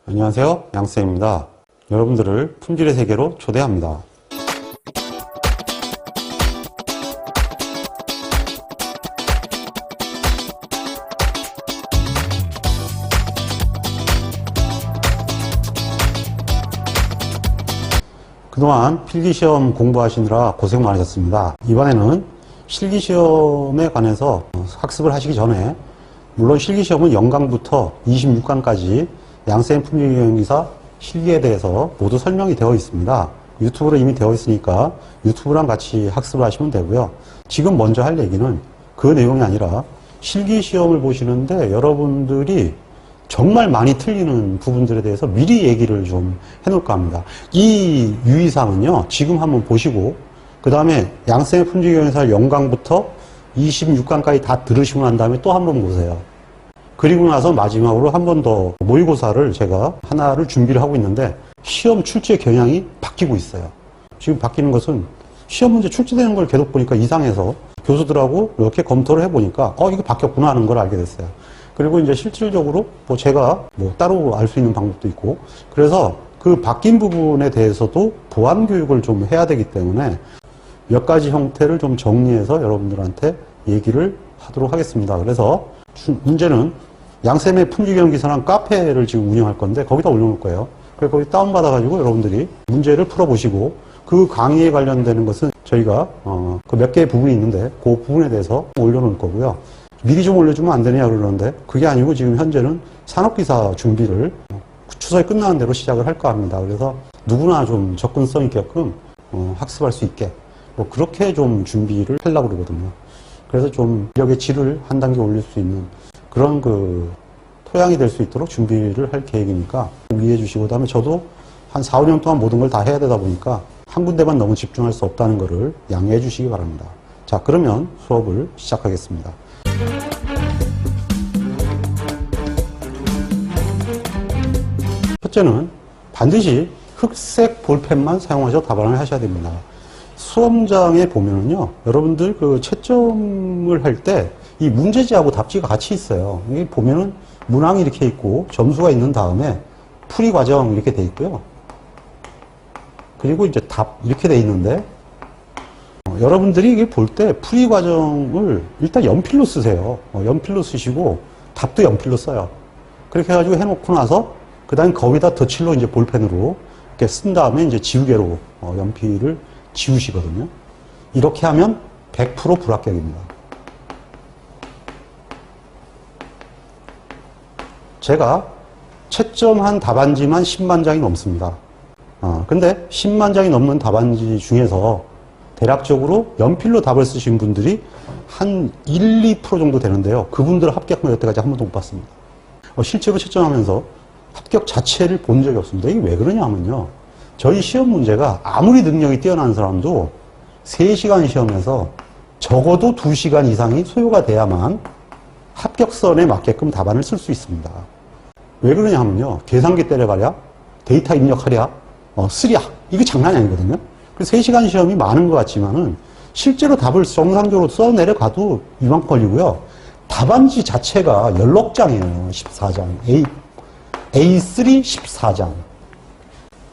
안녕하세요, 양쌤입니다. 여러분들을 품질의 세계로 초대합니다. 그동안 필기시험 공부하시느라 고생 많으셨습니다. 이번에는 실기시험에 관해서 학습을 하시기 전에, 물론 실기시험은 0강부터 26강까지 양쌤 품질교육기사 실기에 대해서 모두 설명이 되어 있습니다. 유튜브로 이미 되어 있으니까 유튜브랑 같이 학습을 하시면 되고요. 지금 먼저 할 얘기는 그 내용이 아니라 실기시험을 보시는데 여러분들이 정말 많이 틀리는 부분들에 대해서 미리 얘기를 좀 해놓을까 합니다. 이 유의사항은요, 지금 한번 보시고, 그 다음에 양쌤의 품질교육기사 0강부터 26강까지 다 들으시고 난 다음에 또 한 번 보세요. 그리고 나서 마지막으로 한 번 더 모의고사를 제가 하나를 준비를 하고 있는데, 시험 출제 경향이 바뀌고 있어요. 지금 바뀌는 것은 시험 문제 출제되는 걸 계속 보니까 이상해서 교수들하고 이렇게 검토를 해보니까 이게 바뀌었구나 하는 걸 알게 됐어요. 그리고 이제 실질적으로 제가 따로 알 수 있는 방법도 있고, 그래서 그 바뀐 부분에 대해서도 보완 교육을 좀 해야 되기 때문에 몇 가지 형태를 좀 정리해서 여러분들한테 얘기를 하도록 하겠습니다. 그래서 문제는 양쌤의 품질교육기사랑 카페를 지금 운영할 건데 거기다 올려놓을 거예요. 그래서 거기 다운받아가지고 여러분들이 문제를 풀어보시고, 그 강의에 관련되는 것은 저희가 그 몇 개의 부분이 있는데 그 부분에 대해서 올려놓을 거고요. 미리 좀 올려주면 안 되냐 그러는데, 그게 아니고 지금 현재는 산업기사 준비를 추석이 끝나는 대로 시작을 할까 합니다. 그래서 누구나 좀 접근성 있게끔 학습할 수 있게 그렇게 좀 준비를 하려고 그러거든요. 그래서 좀 인력의 질을 한 단계 올릴 수 있는 그런 토양이 될 수 있도록 준비를 할 계획이니까 이해해 주시고, 그다음에 저도 한 4, 5년 동안 모든 걸 다 해야 되다 보니까 한 군데만 너무 집중할 수 없다는 것을 양해해 주시기 바랍니다. 자, 그러면 수업을 시작하겠습니다. 첫째는 반드시 흑색 볼펜만 사용하셔서 답안을 하셔야 됩니다. 수험장에 보면은요, 여러분들 그 채점을 할 때 이 문제지하고 답지가 같이 있어요. 여기 보면은 문항이 이렇게 있고 점수가 있는 다음에 풀이 과정 이렇게 돼 있고요. 그리고 이제 답 이렇게 돼 있는데, 여러분들이 이게 볼 때 풀이 과정을 일단 연필로 쓰세요. 연필로 쓰시고 답도 연필로 써요. 그렇게 해가지고 해놓고 나서 그 다음에 거기다 덧칠로 이제 볼펜으로 이렇게 쓴 다음에 이제 지우개로 연필을 지우시거든요. 이렇게 하면 100% 불합격입니다. 제가 채점한 답안지만 10만 장이 넘습니다. 근데 10만 장이 넘는 답안지 중에서 대략적으로 연필로 답을 쓰신 분들이 한 1, 2% 정도 되는데요. 그분들 합격만 여태까지 한 번도 못 봤습니다. 실제로 채점하면서 합격 자체를 본 적이 없습니다. 이게 왜 그러냐 하면요, 저희 시험 문제가 아무리 능력이 뛰어난 사람도 3시간 시험에서 적어도 2시간 이상이 소요가 돼야만 합격선에 맞게끔 답안을 쓸 수 있습니다. 왜 그러냐 하면요, 계산기 때려가랴, 데이터 입력하랴, 쓰랴, 이게 장난이 아니거든요. 그래서 3시간 시험이 많은 것 같지만은 실제로 답을 정상적으로 써내려가도 이만큼 걸리고요. 답안지 자체가 16장이에요. 14장. A3 14장.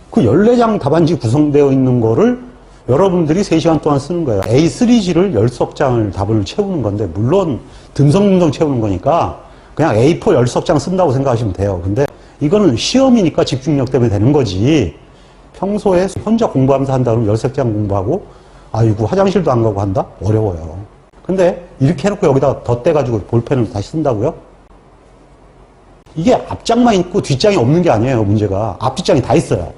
그 14장 답안지 구성되어 있는 거를 여러분들이 3시간 동안 쓰는 거예요. A3지를 10석장을 답을 채우는 건데, 물론 듬성듬성 채우는 거니까 그냥 A4 10석장 쓴다고 생각하시면 돼요. 근데 이거는 시험이니까 집중력 때문에 되는 거지, 평소에 혼자 공부하면서 한다 그러면 10석장 공부하고 아이고 화장실도 안 가고 한다? 어려워요. 근데 이렇게 해놓고 여기다 덧대가지고 볼펜을 다시 쓴다고요? 이게 앞장만 있고 뒷장이 없는 게 아니에요. 문제가 앞뒷장이 다 있어요.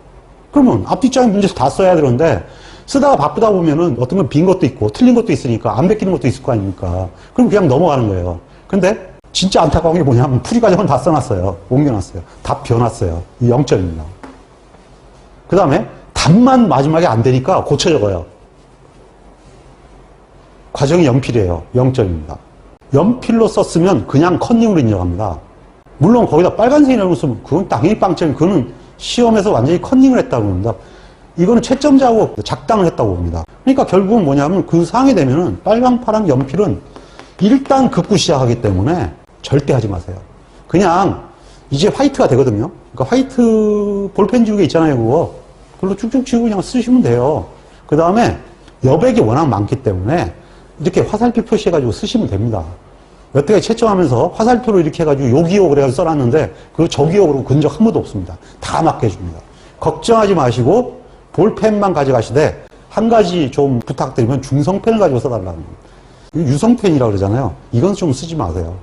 그러면 앞뒷장에 문제에서 다 써야 되는데, 쓰다가 바쁘다 보면은 어떤 건 빈 것도 있고 틀린 것도 있으니까 안 베끼는 것도 있을 거 아닙니까? 그럼 그냥 넘어가는 거예요. 근데 진짜 안타까운 게 뭐냐면 풀이 과정은 다 써놨어요. 옮겨놨어요. 답 비워놨어요. 이 0점입니다. 그 다음에 답만 마지막에 안 되니까 고쳐 적어요. 과정이 연필이에요. 0점입니다. 연필로 썼으면 그냥 컨닝으로 인정합니다. 물론 거기다 빨간색이라고 쓰면 그건 당연히 빵점, 그거는 시험에서 완전히 컨닝을 했다고 봅니다. 이거는 채점자하고 작당을 했다고 봅니다. 그러니까 결국은 뭐냐면 그 상황이 되면은 빨강, 파랑 연필은 일단 긋고 시작하기 때문에 절대 하지 마세요. 그냥 이제 화이트가 되거든요. 그러니까 화이트 볼펜 지우개 있잖아요, 그거. 그걸로 쭉쭉 지우고 그냥 쓰시면 돼요. 그 다음에 여백이 워낙 많기 때문에 이렇게 화살표 표시해가지고 쓰시면 됩니다. 여태까지 채점하면서 화살표로 이렇게 해가지고 요 기호 그래가지고 써놨는데 그 저 기호로 근 적 한 번도 없습니다. 다 맞게 해줍니다. 걱정하지 마시고 볼펜만 가져가시되 한 가지 좀 부탁드리면 중성펜을 가지고 써달라는 겁니다. 유성펜이라고 그러잖아요. 이건 좀 쓰지 마세요.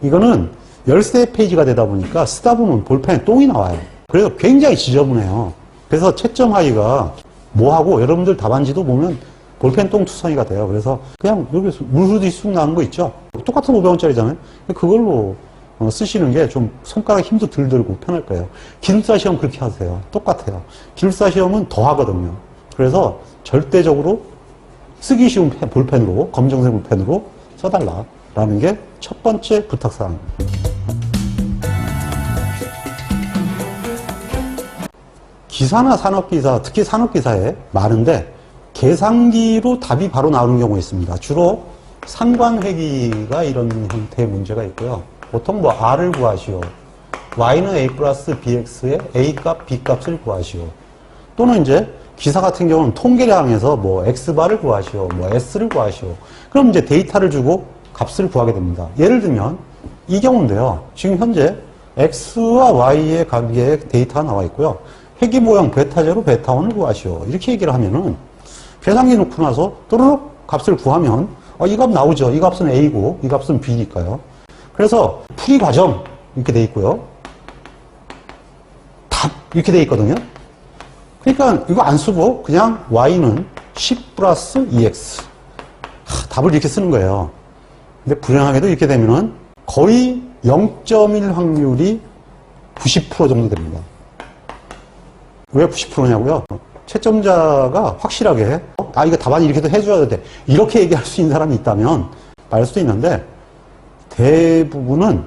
이거는 13페이지가 되다 보니까 쓰다 보면 볼펜에 똥이 나와요. 그래서 굉장히 지저분해요. 그래서 채점하기가 뭐하고 여러분들 답안지도 보면 볼펜 똥 투성이가 돼요. 그래서 그냥 여기 물 흐르듯이 쑥 나는 거 있죠? 똑같은 500원짜리잖아요. 그걸로 쓰시는 게 좀 손가락 힘도 덜 들고 편할 거예요. 기숙사 시험 그렇게 하세요. 똑같아요. 기숙사 시험은 더 하거든요. 그래서 절대적으로 쓰기 쉬운 볼펜으로, 검정색 볼펜으로 써달라라는 게 첫 번째 부탁사항입니다. 기사나 산업기사, 특히 산업기사에 많은데 계산기로 답이 바로 나오는 경우가 있습니다. 주로 상관회기가 이런 형태의 문제가 있고요. 보통 뭐 R을 구하시오. Y는 A 플러스 BX의 A값, B값을 구하시오. 또는 이제 기사 같은 경우는 통계량에서 뭐 X바를 구하시오. 뭐 S를 구하시오. 그럼 이제 데이터를 주고 값을 구하게 됩니다. 예를 들면 이 경우인데요. 지금 현재 X와 Y의 값의 데이터가 나와 있고요. 회기 모형 베타0, 베타1을 구하시오. 이렇게 얘기를 하면은 계산기 놓고 나서 또르륵 값을 구하면 이 값 나오죠. 이 값은 A고 이 값은 B니까요. 그래서 풀이 과정 이렇게 돼 있고요. 답 이렇게 돼 있거든요. 그러니까 이거 안 쓰고 그냥 Y는 10 플러스 2X 답을 이렇게 쓰는 거예요. 근데 불행하게도 이렇게 되면은 거의 0.1 확률이 90% 정도 됩니다. 왜 90%냐고요? 채점자가 확실하게 이거 답안이 이렇게도 해줘야 돼. 이렇게 얘기할 수 있는 사람이 있다면 말할 수도 있는데 대부분은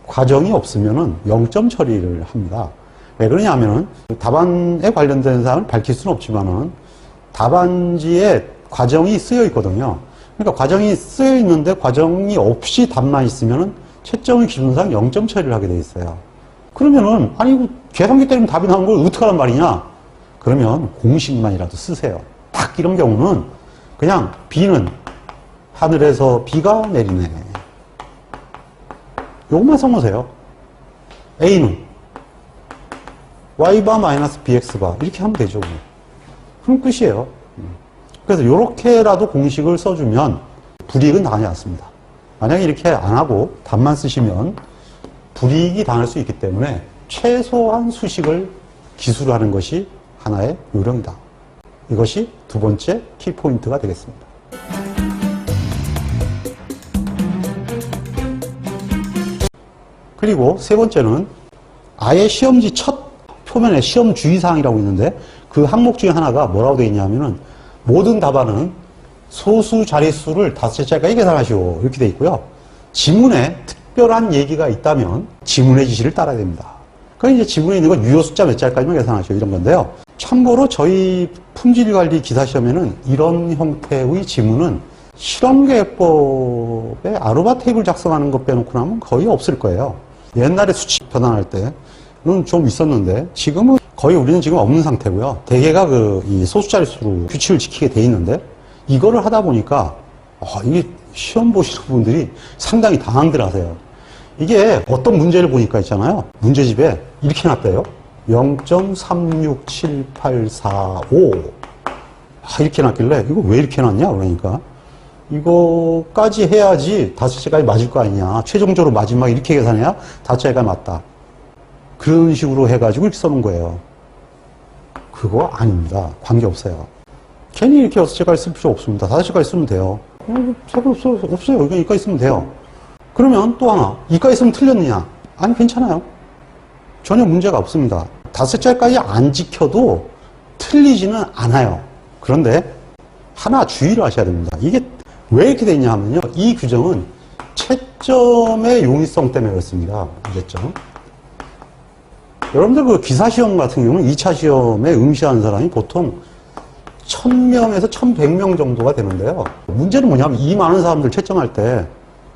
과정이 없으면은 0점 처리를 합니다. 왜 그러냐면은 답안에 관련된 사항을 밝힐 수는 없지만은 답안지에 과정이 쓰여 있거든요. 그러니까 과정이 쓰여 있는데 과정이 없이 답만 있으면은 채점의 기준상 0점 처리를 하게 돼 있어요. 그러면은 아니 이거 계산기 때리면 답이 나온 걸 어떡하란 말이냐? 그러면 공식만이라도 쓰세요. 딱 이런 경우는 그냥 B는 하늘에서 비가 내리네. 요것만 써놓으세요. A는 Y바 마이너스 BX바 이렇게 하면 되죠. 그럼 끝이에요. 그래서 이렇게라도 공식을 써주면 불이익은 당하지 않습니다. 만약에 이렇게 안 하고 답만 쓰시면 불이익이 당할 수 있기 때문에 최소한 수식을 기술하는 것이 하나의 요령이다. 이것이 두 번째 키포인트가 되겠습니다. 그리고 세 번째는 아예 시험지 첫 표면에 시험 주의사항이라고 있는데 그 항목 중에 하나가 뭐라고 되어 있냐면은 모든 답안은 소수 자릿수를 5자리까지 계산하시오. 이렇게 되어 있고요. 지문에 특별한 얘기가 있다면 지문의 지시를 따라야 됩니다. 그러니까 이제 지문에 있는 건 유효 숫자 몇 자리까지만 계산하시오. 이런 건데요. 참고로 저희 품질관리 기사시험에는 이런 형태의 지문은 실험계획법에 아르바 테이블 작성하는 것 빼놓고 나면 거의 없을 거예요. 옛날에 수치 변환할 때는 좀 있었는데 지금은 거의 우리는 지금 없는 상태고요. 대개가 이 소수 자릿수로 규칙을 지키게 돼 있는데 이거를 하다 보니까 이게 시험 보시는 분들이 상당히 당황들 하세요. 이게 어떤 문제를 보니까 있잖아요. 문제집에 이렇게 놨대요. 0.367845 이렇게 놨길래 이거 왜 이렇게 놨냐 그러니까 이거까지 해야지 5자리까지 맞을 거 아니냐. 최종적으로 마지막 이렇게 계산해야 5자리까지 맞다. 그런 식으로 해가지고 이렇게 써놓은 거예요. 그거 아닙니다. 관계없어요. 괜히 이렇게 6자리까지 쓸 필요 없습니다. 5자리까지 쓰면 돼요. 상관없어요. 이거 이까지 쓰면 돼요. 그러면 또 하나. 이까지 쓰면 틀렸느냐? 아니, 괜찮아요. 전혀 문제가 없습니다. 5자리까지 안 지켜도 틀리지는 않아요. 그런데 하나 주의를 하셔야 됩니다. 이게 왜 이렇게 되냐 하면요. 이 규정은 채점의 용이성 때문에 그렇습니다. 문제점. 여러분들 그 기사시험 같은 경우는 2차 시험에 응시하는 사람이 보통 1000명에서 1100명 정도가 되는데요. 문제는 뭐냐면 이 많은 사람들 채점할 때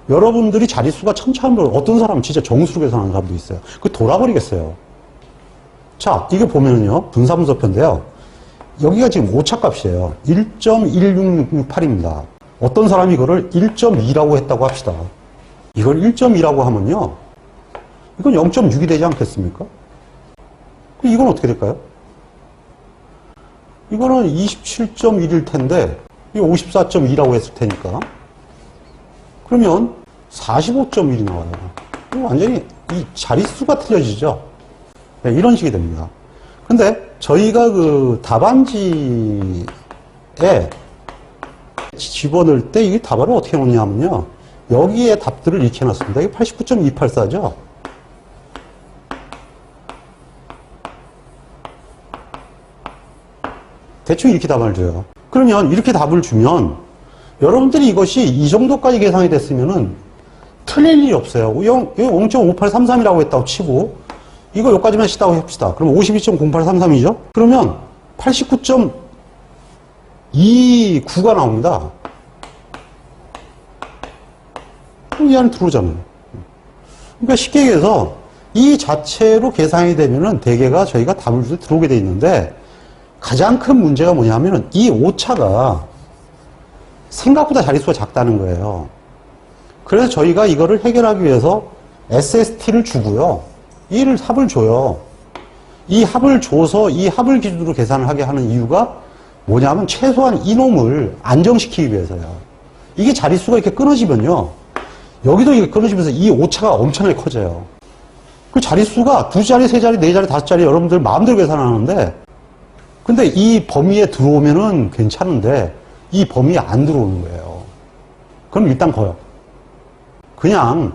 여러분들이 자릿수가 천차만별, 어떤 사람은 진짜 정수로 계산하는 사람도 있어요. 그 돌아버리겠어요. 자, 이게 보면은요, 분사분석표인데요. 여기가 지금 오차 값이에요. 1.16668입니다. 어떤 사람이 이거를 1.2라고 했다고 합시다. 이걸 1.2라고 하면요, 이건 0.6이 되지 않겠습니까? 그럼 이건 어떻게 될까요? 이거는 27.1일 텐데, 이거 54.2라고 했을 테니까. 그러면 45.1이 나와요. 완전히 이 자릿수가 틀려지죠. 네, 이런 식이 됩니다. 근데 저희가 그 답안지에 집어넣을 때 이 답안을 어떻게 놓냐면요. 여기에 답들을 이렇게 해놨습니다. 이게 89.284죠. 대충 이렇게 답을 줘요. 그러면 이렇게 답을 주면 여러분들이 이것이 이 정도까지 계산이 됐으면은 틀릴 일이 없어요. 0.5833이라고 했다고 치고 이거 여기까지만 시다고 합시다. 그럼 52.0833이죠? 그러면 89.29가 나옵니다. 그럼 이 안에 들어오잖아요. 그러니까 쉽게 얘기해서 이 자체로 계산이 되면은 대개가 저희가 답을 줄 때 들어오게 돼 있는데 가장 큰 문제가 뭐냐면은 이 오차가 생각보다 자릿수가 작다는 거예요. 그래서 저희가 이거를 해결하기 위해서 SST를 주고요. 이를 합을 줘요. 이 합을 줘서 이 합을 기준으로 계산을 하게 하는 이유가 뭐냐면 최소한 이놈을 안정시키기 위해서요. 이게 자릿수가 이렇게 끊어지면요. 여기도 이게 끊어지면서 이 오차가 엄청나게 커져요. 그 자릿수가 2자리, 3자리, 4자리, 5자리 여러분들 마음대로 계산하는데 근데 이 범위에 들어오면은 괜찮은데 이 범위에 안 들어오는 거예요. 그럼 일단 거요. 그냥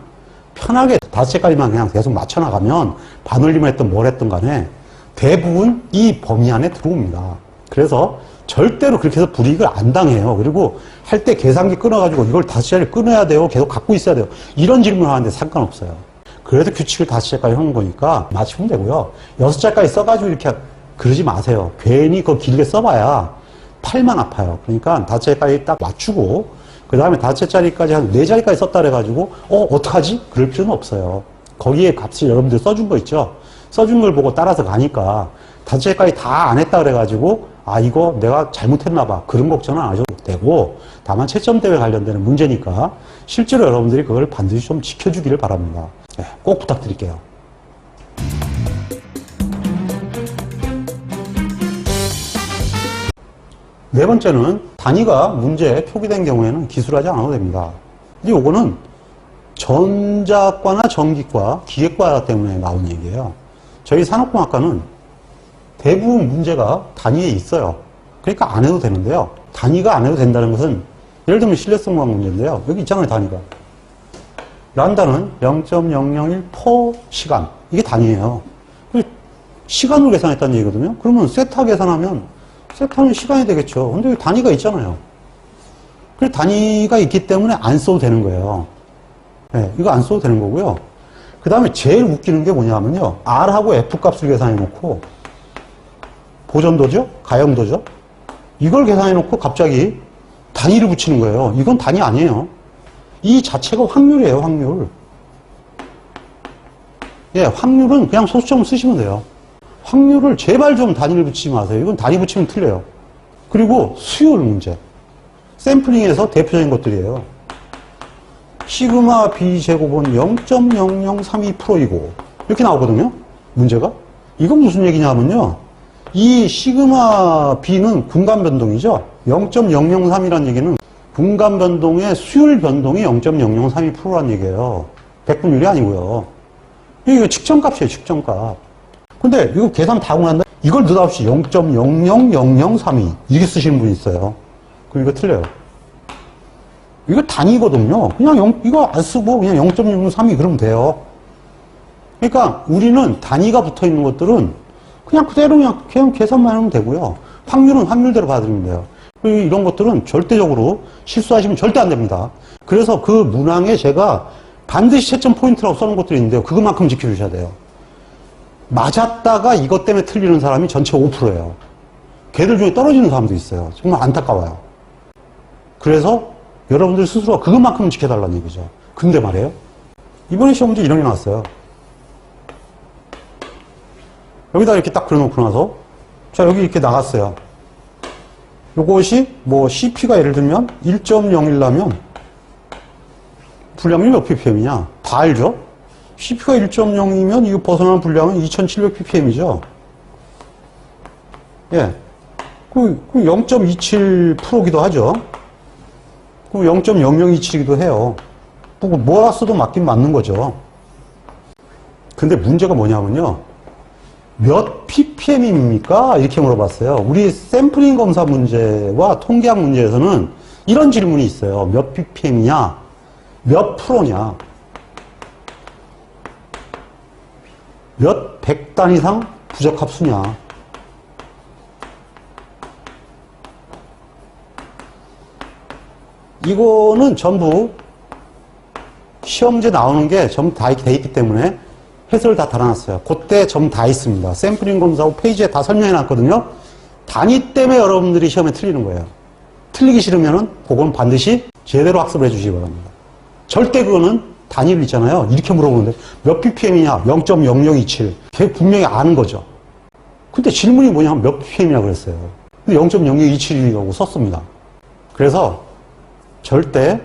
편하게 5개까지만 그냥 계속 맞춰나가면 반올림을 했든 뭘 했든 간에 대부분 이 범위 안에 들어옵니다. 그래서 절대로 그렇게 해서 불이익을 안 당해요. 그리고 할 때 계산기 끊어가지고 이걸 5자리 끊어야 돼요. 계속 갖고 있어야 돼요. 이런 질문을 하는데 상관없어요. 그래도 규칙을 5자리까지 하는 거니까 맞추면 되고요. 6자리까지 써가지고 이렇게 그러지 마세요. 괜히 그거 길게 써봐야 팔만 아파요. 그러니까 5자리까지 딱 맞추고 그 다음에 5자리까지 한 4자리까지 썼다 그래가지고 어떡하지? 그럴 필요는 없어요. 거기에 값을 여러분들 써준 거 있죠? 써준 걸 보고 따라서 가니까 5자리까지 다 안 했다 그래가지고 이거 내가 잘못했나 봐. 그런 걱정은 안 하셔도 되고 다만 채점대회 관련되는 문제니까 실제로 여러분들이 그걸 반드시 좀 지켜주기를 바랍니다. 네, 꼭 부탁드릴게요. 네 번째는 단위가 문제에 표기된 경우에는 기술하지 않아도 됩니다. 근데 요거는 전자과나 전기과, 기계과 때문에 나온 얘기예요. 저희 산업공학과는 대부분 문제가 단위에 있어요. 그러니까 안 해도 되는데요. 단위가 안 해도 된다는 것은 예를 들면 실내성공학 문제인데요. 여기 있잖아요, 단위가. 란다는 0.001 퍼 시간. 이게 단위예요. 시간으로 계산했다는 얘기거든요. 그러면 세타 계산하면 세타는 시간이 되겠죠. 근데 여기 단위가 있잖아요. 그래서 단위가 있기 때문에 안 써도 되는 거예요. 네, 이거 안 써도 되는 거고요. 그 다음에 제일 웃기는 게 뭐냐면요. R하고 F 값을 계산해 놓고 보전도죠? 가형도죠? 이걸 계산해 놓고 갑자기 단위를 붙이는 거예요. 이건 단위 아니에요. 이 자체가 확률이에요, 확률. 예, 확률은 그냥 소수점 쓰시면 돼요. 확률을 제발 좀 단위를 붙이지 마세요. 이건 단위 붙이면 틀려요. 그리고 수열 문제. 샘플링에서 대표적인 것들이에요. 시그마 B 제곱은 0.0032%이고 이렇게 나오거든요. 문제가. 이건 무슨 얘기냐면요. 이 시그마 B는 군간 변동이죠. 0.003이라는 얘기는 군간 변동의 수율 변동이 0.0032%라는 얘기예요. 백분율이 아니고요. 이거 측정값이에요, 측정값. 근데 이거 계산 다 하고 난다 이걸 느닷없이 0.000032 이렇게 쓰시는 분이 있어요. 그럼 이거 틀려요. 이거 단위거든요. 그냥 이거 안 쓰고 그냥 0.032 그러면 돼요. 그러니까 우리는 단위가 붙어 있는 것들은 그냥 그대로 그냥 계산만 하면 되고요. 확률은 확률대로 받아들이면 돼요. 이런 것들은 절대적으로 실수하시면 절대 안 됩니다. 그래서 그 문항에 제가 반드시 채점 포인트라고 써놓은 것들이 있는데요. 그것만큼 지켜주셔야 돼요. 맞았다가 이것 때문에 틀리는 사람이 전체 5%예요. 걔들 중에 떨어지는 사람도 있어요. 정말 안타까워요. 그래서 여러분들 스스로가 그것만큼 지켜달라는 얘기죠. 근데 말이에요. 이번에 시험 문제 이런 게 나왔어요. 여기다 이렇게 딱 그려놓고 나서, 자, 여기 이렇게 나갔어요. 요것이 뭐 CP가 예를 들면 1.01라면 분량이 몇 ppm이냐? 다 알죠? CP가 1.0이면 이거 벗어나는 분량은 2700ppm이죠. 예. 그 0.27%기도 하죠. 그 0.0027이기도 해요. 뭐라 써도 맞긴 맞는 거죠. 근데 문제가 뭐냐면요. 몇 ppm입니까? 이렇게 물어봤어요. 우리 샘플링 검사 문제와 통계학 문제에서는 이런 질문이 있어요. 몇 ppm이냐? 몇 프로냐? 몇 백 단 이상 부적합수냐? 이거는 전부 시험제 나오는 게 전부 다 돼 있기 때문에 해설을 다 달아놨어요. 그때 전부 다 있습니다. 샘플링 검사하고 페이지에 다 설명해 놨거든요. 단위 때문에 여러분들이 시험에 틀리는 거예요. 틀리기 싫으면은 그건 반드시 제대로 학습을 해주시기 바랍니다. 절대 그거는 단위를 있잖아요. 이렇게 물어보는데 몇 ppm이냐? 0.0027. 걔 분명히 아는 거죠. 근데 질문이 뭐냐면 몇 ppm이냐 그랬어요. 근데 0.0027이라고 썼습니다. 그래서 절대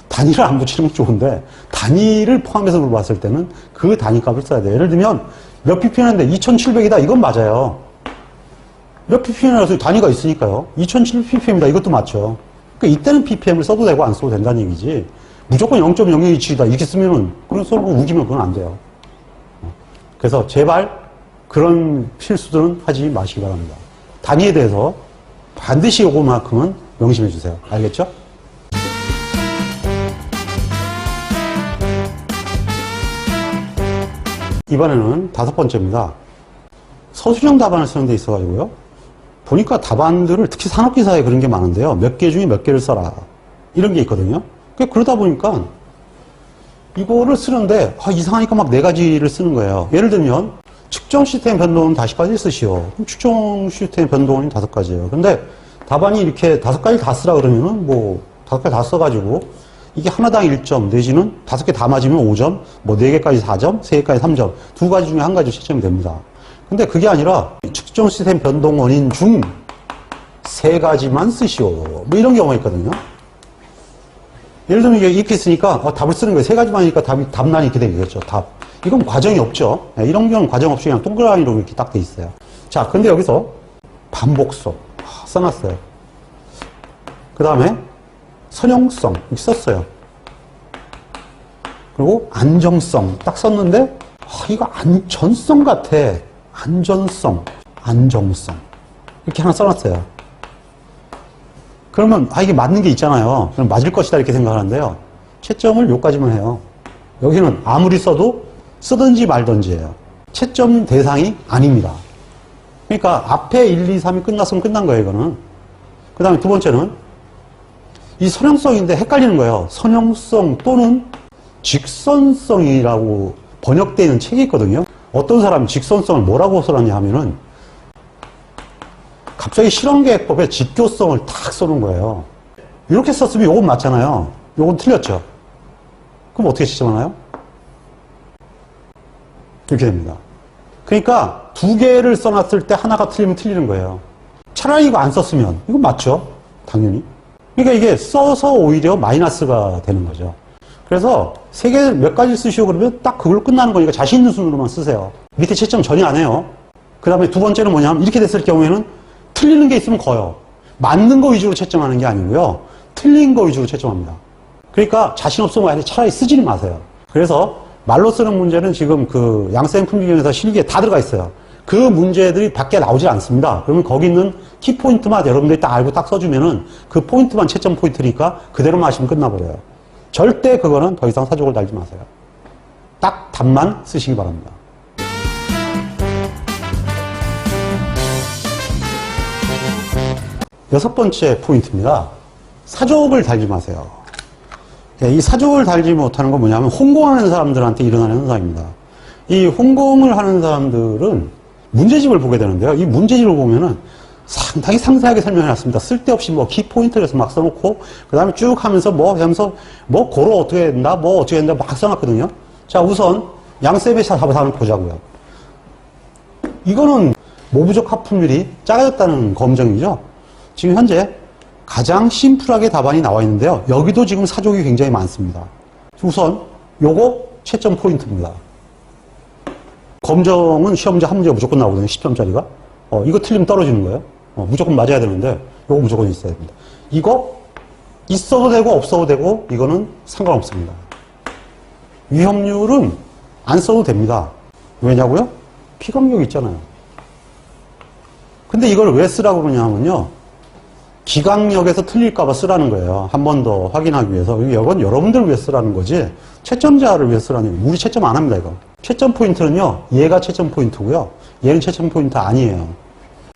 단위를 안 붙이는 건 좋은데 단위를 포함해서 물어봤을 때는 그 단위 값을 써야 돼요. 예를 들면 몇 ppm인데 2700이다. 이건 맞아요. 몇 ppm이라서 단위가 있으니까요. 2700ppm이다. 이것도 맞죠. 그러니까 이때는 ppm을 써도 되고 안 써도 된다는 얘기지. 무조건 0.0027이다. 이렇게 쓰면은 그런 서로 우기면 그건 안 돼요. 그래서 제발 그런 실수들은 하지 마시기 바랍니다. 단위에 대해서 반드시 요거만큼은 명심해 주세요. 알겠죠? 이번에는 5번째입니다. 서술형 답안을 쓰는 데 있어가지고요. 보니까 답안들을 특히 산업기사에 그런 게 많은데요. 몇 개 중에 몇 개를 써라. 이런 게 있거든요. 그러다 보니까 이거를 쓰는데 이상하니까 막 4가지를 쓰는 거예요. 예를 들면 측정 시스템 변동은 다시까지 쓰시오. 그럼 측정 시스템 변동은 5가지예요. 근데 답안이 이렇게 5가지 다 쓰라 그러면은 뭐 5가지 다 써가지고 이게 하나당 1점 내지는 5개 다 맞으면 5점, 뭐 4개까지 4점, 3개까지 3점, 2가지 중에 1가지 채점이 됩니다. 근데 그게 아니라 측정 시스템 변동 원인 중 3가지만 쓰시오. 뭐 이런 경우가 있거든요. 예를 들면 이렇게 있으니까 답을 쓰는 거예요. 3가지만이니까 답란이 이렇게 되겠죠. 답. 이건 과정이 없죠. 이런 경우는 과정 없이 그냥 동그라미로 이렇게 딱 돼 있어요. 자, 근데 여기서 반복성 써놨어요. 그 다음에 선형성 이렇게 썼어요. 그리고 안정성 딱 썼는데 이거 안전성 같아. 안전성, 안정성 이렇게 하나 써놨어요. 그러면 이게 맞는 게 있잖아요. 그럼 맞을 것이다 이렇게 생각하는데요. 채점을 여기까지만 해요. 여기는 아무리 써도 쓰든지 말든지예요. 채점 대상이 아닙니다. 그러니까 앞에 1, 2, 3이 끝났으면 끝난 거예요. 이거는. 그 다음에 두 번째는 이 선형성인데 헷갈리는 거예요. 선형성 또는 직선성이라고 번역되어 있는 책이 있거든요. 어떤 사람이 직선성을 뭐라고 써놨냐 하면은 갑자기 실험계획법에 직교성을 탁 써놓은 거예요. 이렇게 썼으면 요건 맞잖아요. 요건 틀렸죠. 그럼 어떻게 지정하나요? 이렇게 됩니다. 그러니까 2개를 써놨을 때 하나가 틀리면 틀리는 거예요. 차라리 이거 안 썼으면 이건 맞죠? 당연히. 그러니까 이게 써서 오히려 마이너스가 되는 거죠. 그래서 3개 몇 가지 쓰시오 그러면 딱 그걸로 끝나는 거니까 자신 있는 순으로만 쓰세요. 밑에 채점 전혀 안 해요. 그 다음에 두 번째는 뭐냐면 이렇게 됐을 경우에는 틀리는 게 있으면 거요. 맞는 거 위주로 채점하는 게 아니고요. 틀린 거 위주로 채점합니다. 그러니까 자신 없으면 차라리 쓰지는 마세요. 그래서 말로 쓰는 문제는 지금 그 양쌤 품기경에서 실기에 다 들어가 있어요. 그 문제들이 밖에 나오질 않습니다. 그러면 거기 있는 키포인트만 여러분들이 딱 알고 딱 써주면은 그 포인트만 채점 포인트니까 그대로만 하시면 끝나버려요. 절대 그거는 더 이상 사족을 달지 마세요. 딱 답만 쓰시기 바랍니다. 여섯 번째 포인트입니다. 사족을 달지 마세요. 이 사족을 달지 못하는 건 뭐냐면 홍공하는 사람들한테 일어나는 현상입니다. 이 홍공을 하는 사람들은 문제집을 보게 되는데요. 이 문제집을 보면은 상당히 상세하게 설명해놨습니다. 쓸데없이 뭐 키포인트를 해서 막 써놓고, 그 다음에 쭉 하면서 하면서 고로 어떻게 된다, 어떻게 된다 막 써놨거든요. 자, 우선 양세베 사반을 보자고요. 이거는 모부적 하품률이 작아졌다는 검정이죠. 지금 현재 가장 심플하게 답안이 나와 있는데요. 여기도 지금 사족이 굉장히 많습니다. 우선 요거 채점 포인트입니다. 검정은 시험 문제 한 문제가 무조건 나오거든요. 10점짜리가. 이거 틀리면 떨어지는 거예요. 무조건 맞아야 되는데 요거 무조건 있어야 됩니다. 이거 있어도 되고 없어도 되고 이거는 상관없습니다. 위험률은 안 써도 됩니다. 왜냐고요? 피감력 있잖아요. 근데 이걸 왜 쓰라고 그러냐 하면요. 기강력에서 틀릴까봐 쓰라는 거예요. 한 번 더 확인하기 위해서. 이건 여러분들을 위해 쓰라는 거지, 채점자를 위해 쓰라는 거예요. 우리 채점 안 합니다, 이거. 채점 포인트는요, 얘가 채점 포인트고요. 얘는 채점 포인트 아니에요.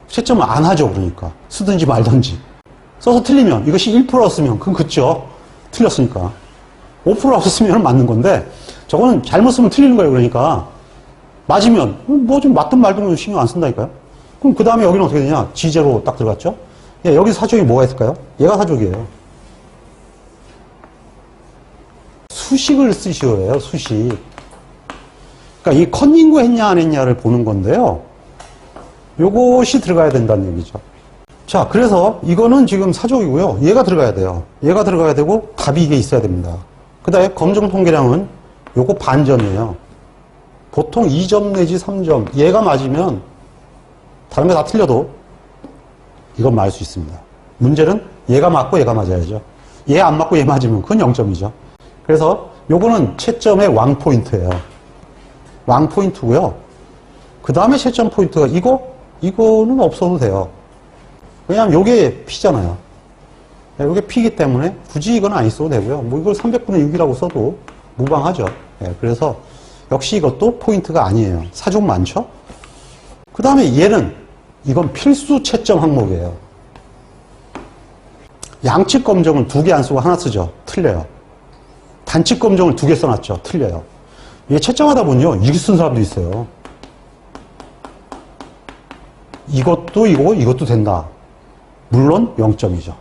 채점을 안 하죠, 그러니까. 쓰든지 말든지. 써서 틀리면, 이것이 1%였으면, 그건 그쵸. 틀렸으니까. 5% 없었으면 맞는 건데, 저거는 잘못 쓰면 틀리는 거예요, 그러니까. 맞으면, 좀 맞든 말든 신경 안 쓴다니까요. 그럼 그 다음에 여기는 어떻게 되냐? 지제로 딱 들어갔죠? 예, 여기서 사족이 뭐가 있을까요? 얘가 사족이에요. 수식을 쓰시어야 해요, 수식. 그러니까 이 컨닝구 했냐 안 했냐를 보는 건데요. 요것이 들어가야 된다는 얘기죠. 자, 그래서 이거는 지금 사족이고요. 얘가 들어가야 돼요. 얘가 들어가야 되고 답이 이게 있어야 됩니다. 그 다음에 검정 통계량은 요거 반점이에요. 보통 2점 내지 3점. 얘가 맞으면 다른 거 다 틀려도 이건 맞을 수 있습니다. 문제는 얘가 맞고 얘가 맞아야죠. 얘 안 맞고 얘 맞으면 그건 0점이죠. 그래서 요거는 채점의 왕포인트예요. 왕포인트고요. 그 다음에 채점 포인트가 이거는 없어도 돼요. 왜냐하면 요게 P잖아요. 요게 P이기 때문에 굳이 이건 안 있어도 되고요. 이걸 300분의 6이라고 써도 무방하죠. 그래서 역시 이것도 포인트가 아니에요. 사족 많죠? 그 다음에 이건 필수 채점 항목이에요. 양측 검정은 2개 안 쓰고 하나 쓰죠. 틀려요. 단측 검정을 2개 써놨죠. 틀려요. 이게 채점하다 보면요, 이렇게 쓴 사람도 있어요. 이것도 이것도 된다. 물론 0점이죠.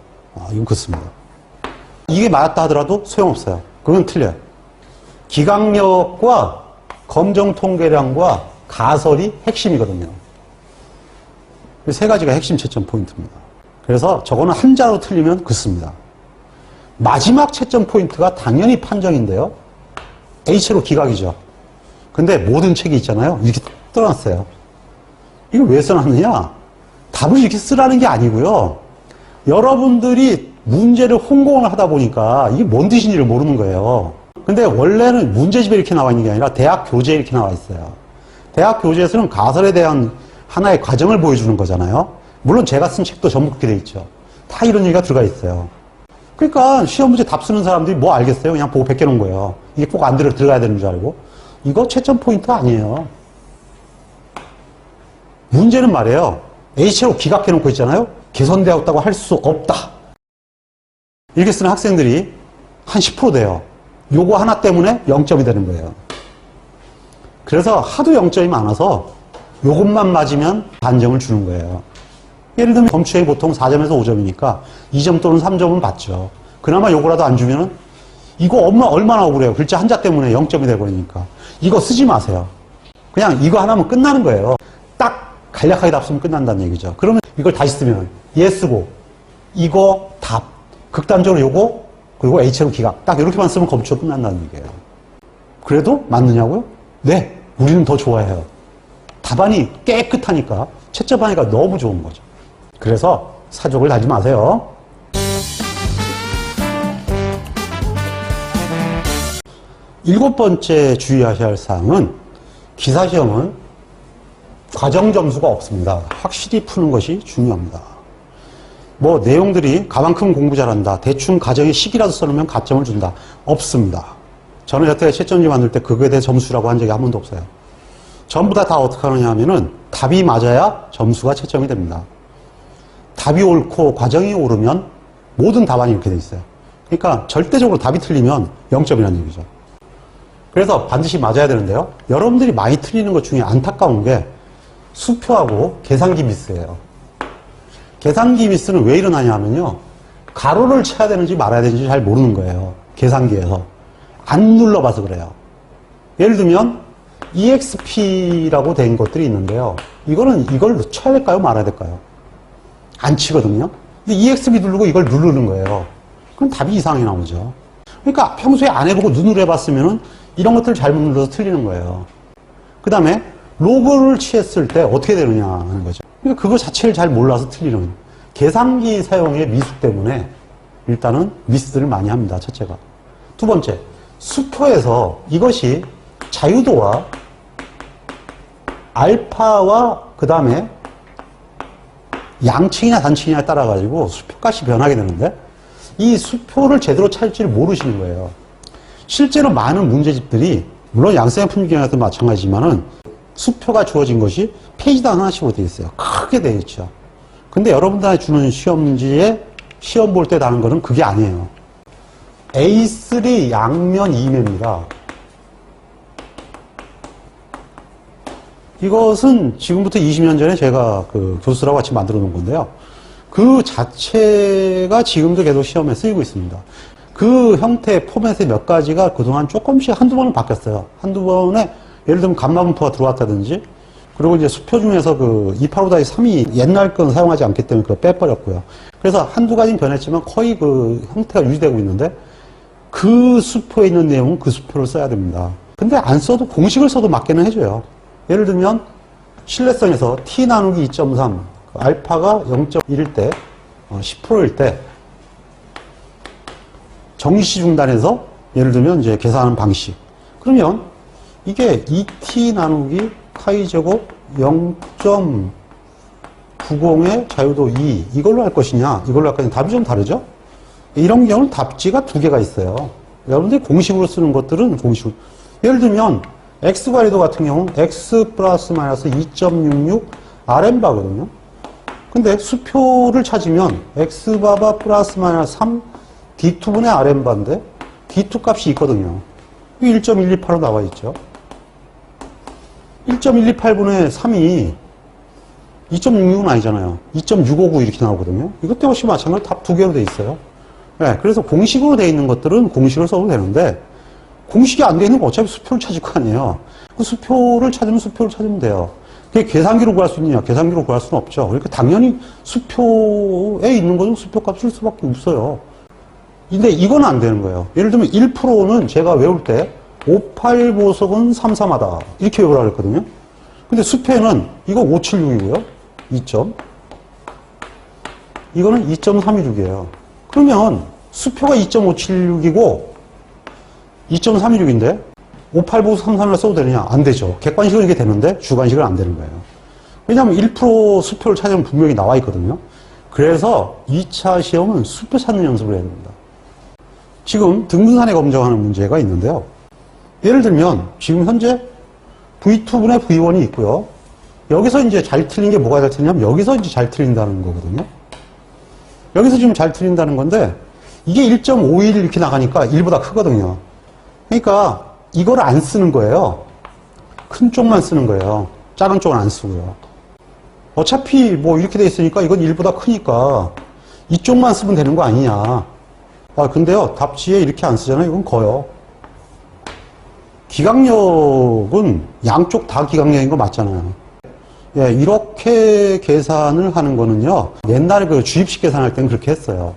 이건 그렇습니다. 이게 맞았다 하더라도 소용없어요. 그건 틀려요. 기강력과 검정 통계량과 가설이 핵심이거든요. 이 세 가지가 핵심 채점 포인트입니다. 그래서 저거는 한자로 틀리면 그렇습니다. 마지막 채점 포인트가 당연히 판정인데요. H로 기각이죠. 근데 모든 책이 있잖아요. 이렇게 떠났어요. 이걸 왜 써놨느냐? 답을 이렇게 쓰라는 게 아니고요. 여러분들이 문제를 혼공을 하다 보니까 이게 뭔 뜻인지를 모르는 거예요. 근데 원래는 문제집에 이렇게 나와 있는 게 아니라 대학 교재에 이렇게 나와 있어요. 대학 교재에서는 가설에 대한 하나의 과정을 보여주는 거잖아요. 물론 제가 쓴 책도 전부 그렇게 돼 있죠. 다 이런 얘기가 들어가 있어요. 그러니까 시험 문제 답 쓰는 사람들이 뭐 알겠어요? 그냥 보고 베껴놓은 거예요. 이게 꼭 안 들어가야 되는 줄 알고. 이거 채점 포인트 아니에요. 문제는 말이에요. H로 기각해놓고 있잖아요. 개선되었다고 할 수 없다. 이렇게 쓰는 학생들이 한 10% 돼요. 요거 하나 때문에 0점이 되는 거예요. 그래서 하도 0점이 많아서 요것만 맞으면 반점을 주는 거예요. 예를 들면 검추에 보통 4점에서 5점이니까 2점 또는 3점은 받죠. 그나마 요거라도 안 주면은 이거 얼마나 억울해요. 글자 한자 때문에 0점이 돼버리니까. 이거 쓰지 마세요. 그냥 이거 하나면 끝나는 거예요. 딱 간략하게 답 쓰면 끝난다는 얘기죠. 그러면 이걸 다시 쓰면 얘 쓰고 이거 답, 극단적으로 요거, 그리고 H로 기각, 딱 이렇게만 쓰면 검추가 끝난다는 얘기예요. 그래도 맞느냐고요? 네, 우리는 더 좋아해요. 답안이 깨끗하니까, 채점하니까 너무 좋은 거죠. 그래서 사족을 하지 마세요. 일곱 번째 주의하셔야 할 사항은 기사시험은 과정 점수가 없습니다. 확실히 푸는 것이 중요합니다. 내용들이 가만큼 공부 잘한다, 대충 가정의 식이라도 써놓으면 가점을 준다. 없습니다. 저는 여태까지 채점지 만들 때 그거에 대해 점수라고 한 적이 한 번도 없어요. 전부 다 어떻게 하느냐 하면은 답이 맞아야 점수가 채점이 됩니다. 답이 옳고 과정이 옳으면 모든 답안이 이렇게 돼 있어요. 그러니까 절대적으로 답이 틀리면 0점이라는 얘기죠. 그래서 반드시 맞아야 되는데요. 여러분들이 많이 틀리는 것 중에 안타까운 게 수표하고 계산기 미스예요. 계산기 미스는 왜 일어나냐 하면요. 가로를 쳐야 되는지 말아야 되는지 잘 모르는 거예요. 계산기에서. 안 눌러봐서 그래요. 예를 들면 EXP라고 된 것들이 있는데요. 이걸 쳐야 될까요? 말아야 될까요? 안 치거든요. 근데 EXP 누르고 이걸 누르는 거예요. 그럼 답이 이상하게 나오죠. 그러니까 평소에 안 해보고 눈으로 해봤으면은 이런 것들을 잘못 눌러서 틀리는 거예요. 그 다음에 로그를 취했을 때 어떻게 되느냐 하는 거죠. 그러니까 그거 자체를 잘 몰라서 틀리는. 계산기 사용의 미숙 때문에 일단은 미스들을 많이 합니다. 첫째가. 두 번째, 수표에서 이것이 자유도와 알파와 그 다음에 양측이냐 단측이냐에 따라 가지고 수표값이 변하게 되는데 이 수표를 제대로 찾을지를 모르시는 거예요. 실제로 많은 문제집들이 물론 양쌍의 품귀경에도 마찬가지지만은 수표가 주어진 것이 페이지당 하나씩으로 되어 있어요. 크게 되어 있죠. 근데 여러분들한테 주는 시험 문제에 시험 볼 때 다는 거는 그게 아니에요. A3 양면 2매입니다. 이것은 지금부터 20년 전에 제가 그 교수라고 같이 만들어 놓은 건데요. 그 자체가 지금도 계속 시험에 쓰이고 있습니다. 그 형태의 포맷의 몇 가지가 그동안 조금씩 한두 번은 바뀌었어요. 한두 번에 예를 들면 감마분포가 들어왔다든지 그리고 이제 수표 중에서 그 285-3이 옛날 건 사용하지 않기 때문에 그걸 빼버렸고요. 그래서 한두 가지는 변했지만 거의 그 형태가 유지되고 있는데 그 수표에 있는 내용은 그 수표를 써야 됩니다. 근데 안 써도 공식을 써도 맞게는 해줘요. 예를 들면 신뢰성에서 t 나누기 2.3 알파가 0.1일 때 10%일 때 정시 중단해서 예를 들면 이제 계산하는 방식 그러면 이게 2t 나누기 카이 제곱 0.90의 자유도 2 이걸로 할 것이냐 이걸로 할 것이냐 답이 좀 다르죠. 이런 경우는 답지가 두 개가 있어요. 여러분들이 공식으로 쓰는 것들은 공식으로 예를 들면 x 관리도 같은 경우는 x 플러스 마이너스 2.66 Rn바거든요. 근데 수표를 찾으면 x바바 플러스 마이너스 3 D2분의 Rn바인데 D2 값이 있거든요. 1.128로 나와 있죠. 1.128분의 3이 2.66은 아니잖아요. 2.659 이렇게 나오거든요. 이것 역시 마찬가지로 답 두 개로 돼 있어요. 네, 그래서 공식으로 돼 있는 것들은 공식을 써도 되는데 공식이 안 돼 있는 거 어차피 수표를 찾을 거 아니에요. 그 수표를 찾으면 수표를 찾으면 돼요. 그게 계산기로 구할 수 있느냐? 계산기로 구할 수는 없죠. 그러니까 당연히 수표에 있는 것은 수표값을 쓸 수밖에 없어요. 근데 이건 안 되는 거예요. 예를 들면 1%는 제가 외울 때 58보석은 33하다. 이렇게 외우라고 했거든요. 근데 수표에는 이거 576이고요. 2점. 이거는 2.326이에요. 그러면 수표가 2.576이고 2.326인데 58보석 33을 써도 되느냐? 안 되죠. 객관식은 이게 되는데 주관식은 안 되는 거예요. 왜냐하면 1% 수표를 찾으면 분명히 나와 있거든요. 그래서 2차 시험은 수표 찾는 연습을 해야 됩니다. 지금 등분산에 검정하는 문제가 있는데요. 예를 들면 지금 현재 V2분의 V1이 있고요. 여기서 이제 잘 틀린 게 뭐가 잘 틀리냐면 여기서 이제 잘 틀린다는 거거든요. 여기서 지금 잘 틀린다는 건데 이게 1.51 이렇게 나가니까 1보다 크거든요. 그러니까 이거를 안 쓰는 거예요. 큰 쪽만 쓰는 거예요. 작은 쪽은 안 쓰고요. 어차피 뭐 이렇게 돼 있으니까 이건 1보다 크니까 이쪽만 쓰면 되는 거 아니냐. 아, 근데요, 답지에 이렇게 안 쓰잖아요. 이건 거요. 기강력은 양쪽 다 기강력인 거 맞잖아요. 예, 이렇게 계산을 하는 거는요, 옛날에 그 주입식 계산할 때는 그렇게 했어요.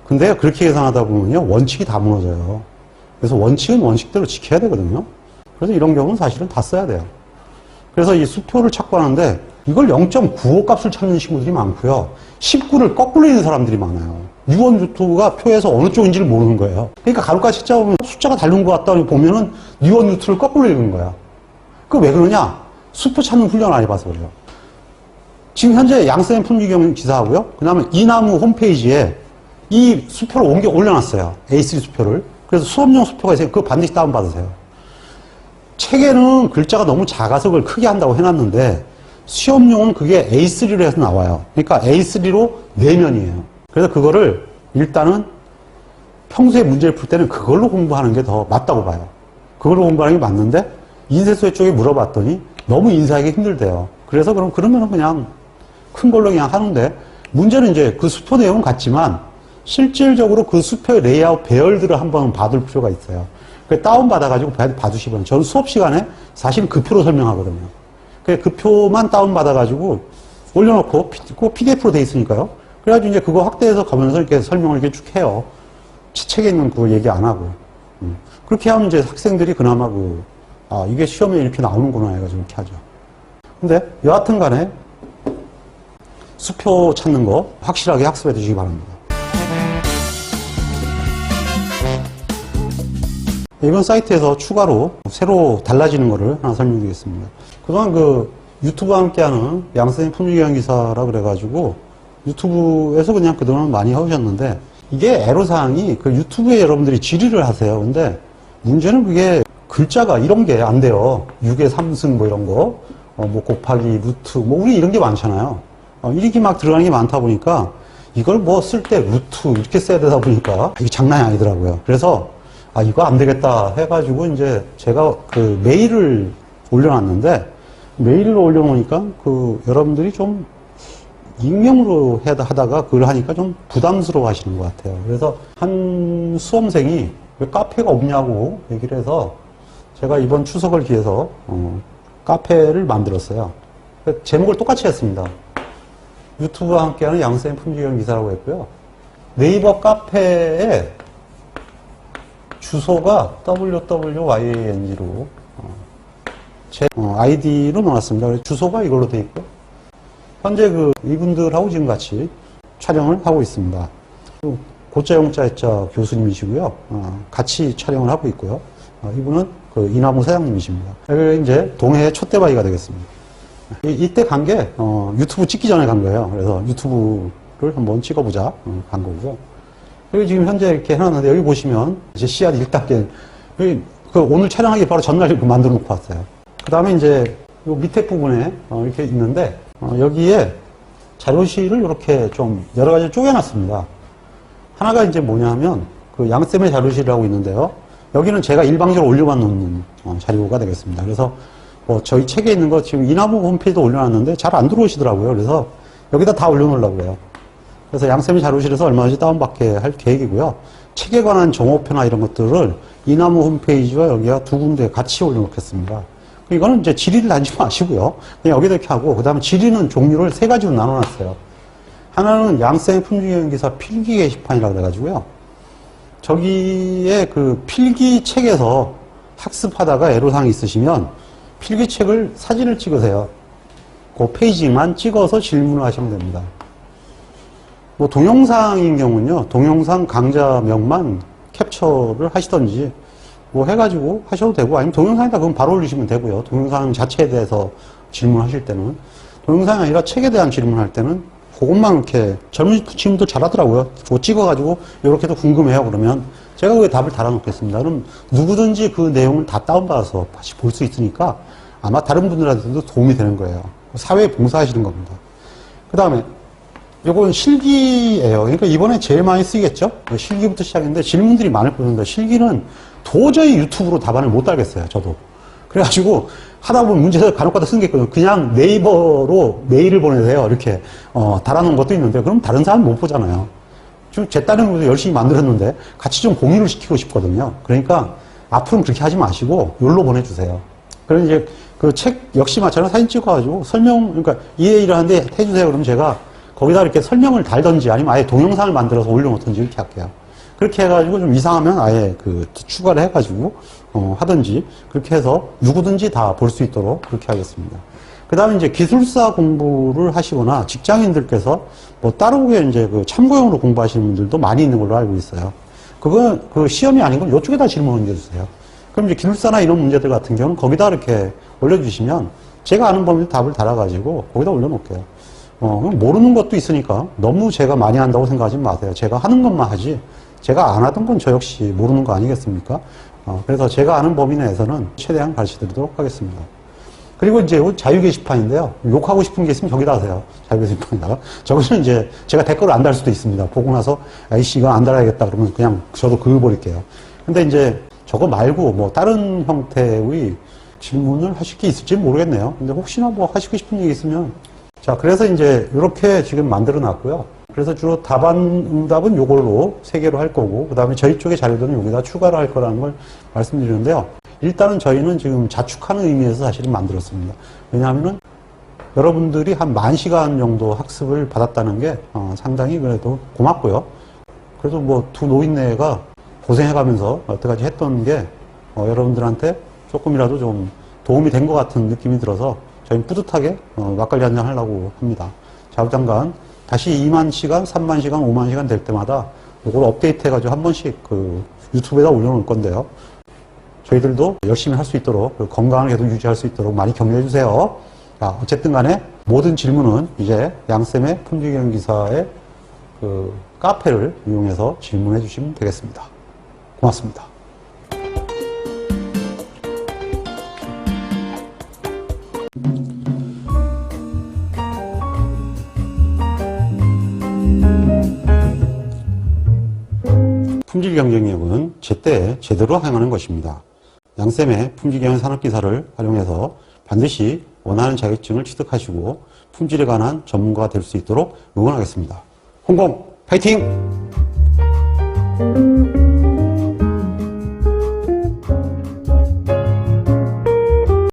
근데 그렇게 계산하다 보면요, 원칙이 다 무너져요. 그래서 원칙은 원칙대로 지켜야 되거든요. 그래서 이런 경우는 사실은 다 써야 돼요. 그래서 이 수표를 찾고 하는데, 이걸 0.95 값을 찾는 친구들이 많고요. 19를 거꾸로 읽는 사람들이 많아요. 뉴원루트가 표에서 어느 쪽인지를 모르는 거예요. 그러니까 가루까지 찾자 보면 숫자가 다른 것 같다 보면은 뉴원루트를 거꾸로 읽는 거야. 그 왜 그러냐? 수표 찾는 훈련을 안 해봐서 그래요. 지금 현재 양쌤 품위경 기사하고요. 그 다음에 이나무 홈페이지에 이 수표를 올려놨어요. A3 수표를. 그래서 수업용 수표가 있어요. 그거 반드시 다운받으세요. 책에는 글자가 너무 작아서 그걸 크게 한다고 해놨는데 시험용은 그게 A3로 해서 나와요. 그러니까 A3로 4면이에요. 그래서 그거를 일단은 평소에 문제를 풀 때는 그걸로 공부하는 게 더 맞다고 봐요. 그걸로 공부하는 게 맞는데 인쇄소에 쪽에 물어봤더니 너무 인쇄하기 힘들대요. 그래서 그러면은 그냥 큰 걸로 그냥 하는데 문제는 이제 그 수표 내용은 같지만 실질적으로 그 수표의 레이아웃 배열들을 한번 봐둘 필요가 있어요. 그 다운받아가지고 봐두시면 저는 수업 시간에 사실 그 표로 설명하거든요. 그 표만 다운받아가지고 올려놓고 꼭 PDF로 돼 있으니까요. 그래가지고 이제 그거 확대해서 가면서 이렇게 설명을 이렇게 쭉 해요. 책에 있는 그거 얘기 안 하고. 그렇게 하면 이제 학생들이 그나마 이게 시험에 이렇게 나오는구나 해가지고 이렇게 하죠. 근데 여하튼 간에 수표 찾는 거 확실하게 학습해 두시기 바랍니다. 이번 사이트에서 추가로 새로 달라지는 거를 하나 설명드리겠습니다. 그동안 유튜브와 함께하는 양쌤 품위교양 기사라 그래가지고 유튜브에서 그냥 그동안 많이 해오셨는데 이게 애로사항이 유튜브에 여러분들이 질의를 하세요. 근데 문제는 그게 글자가 이런 게 안 돼요. 6의 3승 뭐 이런 거, 곱하기, 루트, 우리 이런 게 많잖아요. 이렇게 막 들어가는 게 많다 보니까 이걸 쓸 때 루트 이렇게 써야 되다 보니까 이게 장난이 아니더라고요. 그래서 이거 안 되겠다 해가지고 이제 제가 메일을 올려놨는데 메일을 올려놓으니까 여러분들이 좀 익명으로 하다가 그걸 하니까 좀 부담스러워 하시는 것 같아요. 그래서 한 수험생이 왜 카페가 없냐고 얘기를 해서 제가 이번 추석을 기해서 카페를 만들었어요. 제목을 똑같이 했습니다. 유튜브와 함께하는 양쌤 품위교양 기사라고 했고요. 네이버 카페에 주소가 WWYANG로 제 아이디로 넣어놨습니다. 그래서 주소가 이걸로 돼 있고 현재 이분들하고 지금 같이 촬영을 하고 있습니다. 고자용자자 교수님이시고요. 같이 촬영을 하고 있고요. 이분은 이나무 사장님이십니다. 이제 동해의 촛대바위가 되겠습니다. 이때 간 게 유튜브 찍기 전에 간 거예요. 그래서 유튜브를 한번 찍어보자 간 거고요. 그리고 지금 현재 이렇게 해놨는데 여기 보시면 이제 씨앗 1단계 오늘 촬영하기 바로 전날 만들어 놓고 왔어요. 그 다음에 이제 요 밑에 부분에 이렇게 있는데 여기에 자료실을 이렇게 좀 여러 가지 쪼개놨습니다. 하나가 이제 뭐냐면 양쌤의 자료실이라고 있는데요. 여기는 제가 일방적으로 올려만 놓는 자료가 되겠습니다. 그래서 저희 책에 있는 거 지금 이나무 홈페이지도 올려놨는데 잘 안 들어오시더라고요. 그래서 여기다 다 올려놓으려고 해요. 그래서 양쌤의 자료실에서 얼마든지 다운받게 할 계획이고요. 책에 관한 정오표나 이런 것들을 이나무 홈페이지와 여기가 두 군데 같이 올려놓겠습니다. 이거는 이제 질의를 하지 마시고요. 그냥 여기다 이렇게 하고, 그 다음에 질의는 종류를 세 가지로 나눠놨어요. 하나는 양쌤 품위교양 기사 필기 게시판이라고 그래가지고요. 저기에 필기책에서 학습하다가 애로사항이 있으시면 필기책을 사진을 찍으세요. 그 페이지만 찍어서 질문을 하시면 됩니다. 동영상인 경우는요, 동영상 강좌명만 캡처를 하시던지 해가지고 하셔도 되고, 아니면 동영상에다 그건 바로 올리시면 되고요. 동영상 자체에 대해서 질문하실 때는. 동영상이 아니라 책에 대한 질문할 때는 그것만 이렇게 젊은 친구들 잘하더라고요. 그거 찍어가지고 이렇게도 궁금해요. 그러면 제가 그에 답을 달아놓겠습니다. 그럼 누구든지 그 내용을 다 다운받아서 다시 볼 수 있으니까 아마 다른 분들한테도 도움이 되는 거예요. 사회에 봉사하시는 겁니다. 그 다음에 요건 실기예요. 그러니까 이번에 제일 많이 쓰이겠죠? 실기부터 시작했는데 질문들이 많을 겁니다. 실기는 도저히 유튜브로 답안을 못 달겠어요. 저도. 그래가지고 하다 보면 문제를 간혹가다 쓰는 게 있거든요. 그냥 네이버로 메일을 보내세요. 이렇게 달아놓은 것도 있는데 그럼 다른 사람 못 보잖아요. 지금 제 딸은 열심히 만들었는데 같이 좀 공유를 시키고 싶거든요. 그러니까 앞으로는 그렇게 하지 마시고 여기로 보내주세요. 그럼 이제 그 책 역시 마찬가지로 사진 찍어가지고 그러니까 이해를 하는데 해주세요. 그러면 제가 거기다 이렇게 설명을 달던지 아니면 아예 동영상을 만들어서 올려놓던지 이렇게 할게요. 그렇게 해가지고 좀 이상하면 아예 추가를 해가지고 하든지 그렇게 해서 누구든지 다 볼 수 있도록 그렇게 하겠습니다. 그 다음에 이제 기술사 공부를 하시거나 직장인들께서 따로 이제 참고용으로 공부하시는 분들도 많이 있는 걸로 알고 있어요. 그건 시험이 아닌 건 이쪽에다 질문을 옮겨주세요. 그럼 이제 기술사나 이런 문제들 같은 경우는 거기다 이렇게 올려주시면 제가 아는 범위로 답을 달아가지고 거기다 올려놓을게요. 모르는 것도 있으니까 너무 제가 많이 한다고 생각하지 마세요. 제가 하는 것만 하지 제가 안 하던 건 저 역시 모르는 거 아니겠습니까? 그래서 제가 아는 범위 내에서는 최대한 가르쳐 드리도록 하겠습니다. 그리고 이제 자유 게시판인데요. 욕하고 싶은 게 있으면 저기다 하세요. 자유 게시판에다가. 저것은 이제 제가 댓글을 안 달 수도 있습니다. 보고 나서 이씨가 안 달아야겠다 그러면 그냥 저도 그걸 버릴게요. 근데 이제 저거 말고 다른 형태의 질문을 하실 게 있을지 모르겠네요. 근데 혹시나 하시고 싶은 얘기 있으면 자, 그래서 이제 이렇게 지금 만들어 놨고요. 그래서 주로 답안 응답은 요걸로 3개로 할 거고, 그 다음에 저희 쪽의 자료들은 여기다 추가로 할 거라는 걸 말씀드리는데요. 일단은 저희는 지금 자축하는 의미에서 사실은 만들었습니다. 왜냐하면은 여러분들이 한 10,000시간 정도 학습을 받았다는 게 상당히 그래도 고맙고요. 그래도 뭐 두 노인네가 고생해가면서 여태까지 했던 게 여러분들한테 조금이라도 좀 도움이 된 것 같은 느낌이 들어서 저희는 뿌듯하게 막걸리 한잔 하려고 합니다. 자우장관 다시 20,000시간, 30,000시간, 50,000시간 될 때마다 이걸 업데이트 해가지고 한 번씩 그 유튜브에다 올려놓을 건데요. 저희들도 열심히 할 수 있도록, 건강을 계속 유지할 수 있도록 많이 격려해 주세요. 자, 어쨌든 간에 모든 질문은 이제 양쌤의 품질경영 기사의 그 카페를 이용해서 질문해 주시면 되겠습니다. 고맙습니다. 품질 경쟁력은 제때에 제대로 행하는 것입니다. 양쌤의 품질경영 산업기사를 활용해서 반드시 원하는 자격증을 취득하시고 품질에 관한 전문가가 될 수 있도록 응원하겠습니다. 홍콩 파이팅!